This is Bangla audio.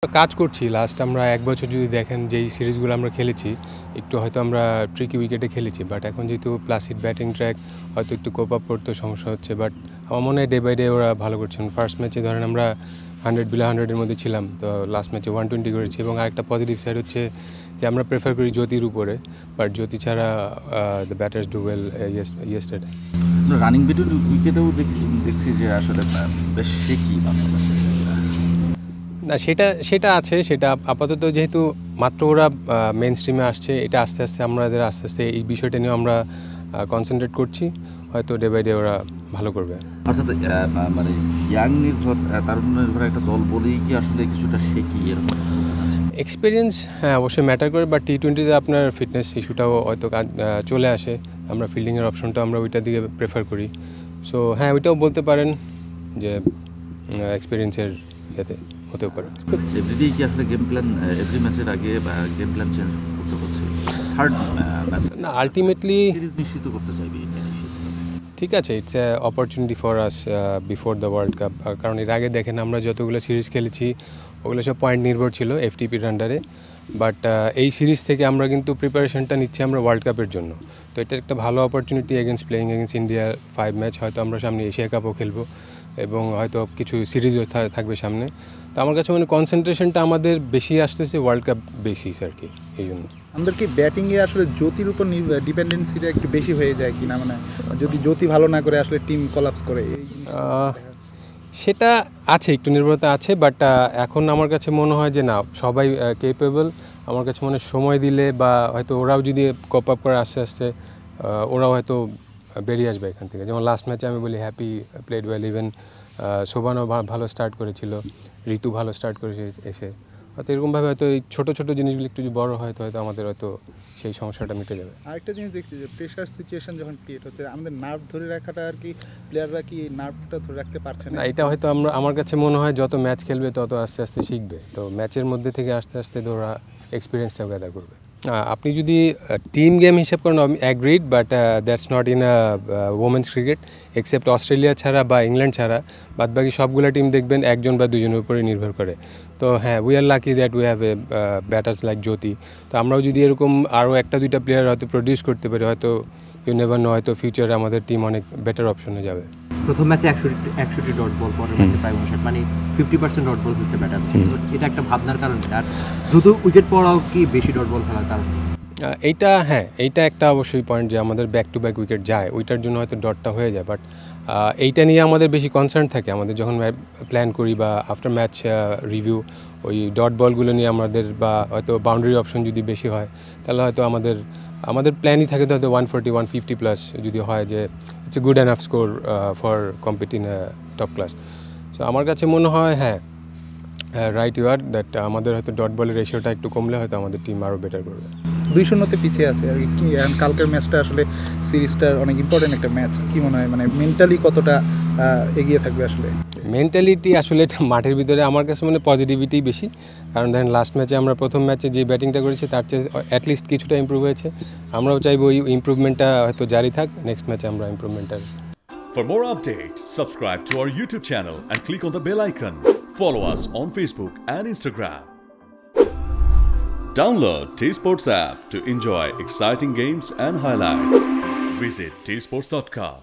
কাজ করছি লাস্ট আমরা ১ বছর যদি দেখেন যেই সিরিজগুলো আমরা খেলেছি একটু হয়তো আমরা ট্রিকি উইকেটে খেলেছি, বাট এখন যেহেতু প্লাসিড ব্যাটিং ট্র্যাক হয়তো একটু কোপ আপ করতে সমস্যা হচ্ছে, বাট আমার মনে হয় ডে বাই ডে ওরা ভালো করছেন। ফার্স্ট ম্যাচে ধরেন আমরা 100 বিলো 100-এর মধ্যে ছিলাম, তো লাস্ট ম্যাচে 120 করেছি। এবং আরেকটা পজিটিভ সাইড হচ্ছে যে আমরা প্রেফার করি জ্যোতির উপরে, বাট জ্যোতি ছাড়া the batters do well yesterday. Running between উইকেটেও দেখছি যে আসলে বেশ শেকি বাংলাদেশে। না, সেটা আছে, সেটা আপাতত যেহেতু মাত্র ওরা মেন স্ট্রিমে আসছে, এটা আস্তে আস্তে আমাদের আস্তে আস্তে এই বিষয়টা নিয়ে আমরা কনসেন্ট্রেট করছি, হয়তো ডে বাই ডে ওরা ভালো করবে। অর্থাৎ মানে ইয়াং নির্ভর তারুণ্য নির্ভর একটা দল বলেই কি আসলে কিছুটা শেকি এরকম এক্সপিরিয়েন্স হ্যাঁ অবশ্যই ম্যাটার করে, বাট টি-20তে আপনার ফিটনেস ইস্যুটাও হয়তো চলে আসে, আমরা ফিল্ডিংয়ের অপশনটা আমরা ওইটার দিকে প্রেফার করি। সো হ্যাঁ, ওইটাও বলতে পারেন যে এক্সপিরিয়েন্সের ইয়েতে হতেও পারে। এভরিডে কি আসলে গেম প্ল্যান এভরি ম্যাচের আগে বা গেম প্ল্যান চেঞ্জ করতে হচ্ছে? থার্ড ম্যাচ না, আলটিমেটলি সিরিজ নিশ্চিত করতে চাইবে এটা নিশ্চিত। ঠিক আছে, it's a opportunity for us before the world cup. কারণ এর আগে দেখেন আমরা যতগুলো সিরিজ খেলেছি ওগুলো সব পয়েন্ট নির্ভর ছিল এফটিপির আন্ডারে, বাট এই সিরিজ থেকে আমরা কিন্তু প্রিপারেশনটা নিচ্ছি আমরা ওয়ার্ল্ড কাপের জন্য। তো এটা একটা ভালো opportunity against playing against India 5 match, হয়তো আমরা সামনে এশিয়া কাপও খেলবো এবং হয়তো কিছু সিরিজও থাকবে সামনে। তো আমার কাছে মানে কনসেন্ট্রেশনটা আমাদের বেশি আসতেছে ওয়ার্ল্ড কাপ বেসিস আর কি, এই জন্য। আমাদের কি ব্যাটিংয়ে আসলে জ্যোতির উপর ডিপেন্ডেন্সিটা একটু বেশি হয়ে যায় কি না, মানে যদি জ্যোতি ভালো না করে আসলে টিম কলাপস করে এই সেটা আছে, একটু নির্ভরতা আছে, বাট এখন আমার কাছে মনে হয় যে না, সবাই কেপেবল। আমার কাছে মনে হয় সময় দিলে বা হয়তো ওরাও যদি কপ আপ করে আস্তে আস্তে ওরাও হয়তো বেরিয়ে আসবে এখান থেকে। যেমন লাস্ট ম্যাচে আমি বলি হ্যাপি প্লেড ওয়েল, ইভেন শোভানও ভালো স্টার্ট করেছিল, ঋতু ভালো স্টার্ট করেছে এসে। হয়তো এরকমভাবে হয়তো এই ছোটো ছোটো জিনিসগুলো একটু যদি বড়ো হয় তো হয়তো আমাদের হয়তো সেই সমস্যাটা মিটে যাবে। আরেকটা জিনিস দেখছি যে প্রেশার সিচুয়েশন যখন ক্রিয়েট হচ্ছে, আমাদের নার্ভ ধরে রাখাটা আর কি, প্লেয়াররা কি নার্ভটা ধরে রাখতে পারছে না? এটা হয়তো আমার কাছে মনে হয় যত ম্যাচ খেলবে তত আস্তে আস্তে শিখবে, তো ম্যাচের মধ্যে থেকে আস্তে আস্তে ওরা এক্সপিরিয়েন্সটা গ্যাদার করবে। আপনি যদি টিম গেম হিসাব করেন agreed, but that's not in women's cricket, except Australia ছাড়া বা ইংল্যান্ড ছাড়া বাদবাকি সবগুলো টিম দেখবেন একজন বা দুজনের উপরে নির্ভর করে। তো হ্যাঁ, we are lucky that we have a batters like Jyoti. তো আমরাও যদি এরকম আরও একটা দুইটা প্লেয়ার হয়তো প্রডিউস করতে পারি, হয়তো ইউ নেভার নো, হয়তো ফিউচারে আমাদের টিম অনেক বেটার অপশনে যাবে। প্রথম ম্যাচে 61 ডট বল, পরের ম্যাচে প্রায় 59, মানে 50% ডট বল হচ্ছে ব্যাটার। এটা একটা ভাবনার কারণ। আর দ্রুত উইকেট পড়াও কি বেশি ডট বল খেলার কারণ? এইটা একটা অবশ্যই পয়েন্ট যে আমাদের ব্যাক টু ব্যাক উইকেট যায়, ওইটার জন্য হয়তো ডটটা হয়ে যায়। বাট এইটা নিয়ে আমাদের বেশি কনসার্ন থাকে আমাদের যখন প্ল্যান করি বা আফটার ম্যাচ রিভিউ, ওই ডট বলগুলো নিয়ে আমাদের, বা হয়তো বাউন্ডারি অপশন যদি বেশি হয় তাহলে হয়তো আমাদের প্ল্যানই থাকে তো হয়তো 140 150 প্লাস যদি হয়, যে it's a good enough score for competing top class. So আমার কাছে মনে হয় হ্যাঁ, রাইট ইউ আর দ্যাট আমাদের হয়তো ডট বলের রেশিওটা একটু কমলে হয়তো আমাদের টিম আরও বেটার করবে। 2-0-তে পিছিয়ে আছে আর কি। কালকের ম্যাচটা আসলে সিরিজটার অনেক ইম্পর্টেন্ট একটা ম্যাচ, কি মনে হয় মানে মেন্টালি কতটা এগিয়ে থাকবে আসলে? মেন্টালিটি আসলে মাঠের ভিতরে আমার কাছে মানে পজিটিভিটি বেশি, কারণ ধরেন লাস্ট ম্যাচে আমরা প্রথম ম্যাচে যে ব্যাটিংটা করেছি তার চেয়ে অ্যাটলিস্ট কিছুটা ইম্প্রুভ হয়েছে। আমরাও চাইবো ওই ইম্প্রুভমেন্টটা হয়তো জারি থাক, নেক্সট ম্যাচে আমরা ইম্প্রুভমেন্টটা। For more updates, subscribe to our YouTube channel and click on the bell icon. Follow us on Facebook and Instagram. Download T-Sports app to enjoy exciting games and highlights. Visit tsports.com.